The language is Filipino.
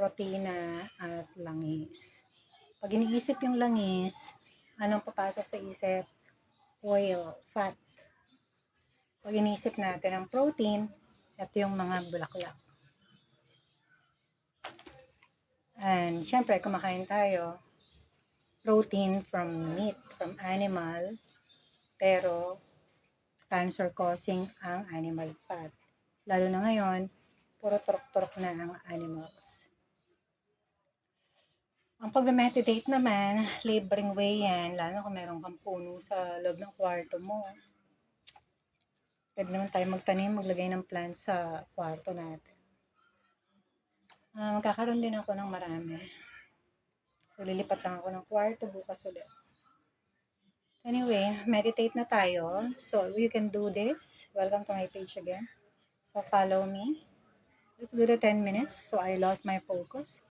protina at langis. Pag iniisip yung langis, anong papasok sa isip? Oil, fat. Pag iniisip natin ang protein, ito yung mga bulaklak. And syempre, kumakain tayo, protein from meat, from animal, pero cancer-causing ang animal fat. Lalo na ngayon, puro turok-turok na ang animals. Ang pag-meditate naman, libreng way yan, lalo kung meron kang puno sa loob ng kwarto mo. Pwede naman tayo magtanim, maglagay ng plant sa kwarto natin. Magkakaroon din ako ng marami. Lilipat lang ako ng kwarto bukas ulit. Anyway, meditate na tayo. So, you can do this. Welcome to my page again. So, follow me. Let's do the 10 minutes. So, I lost my focus.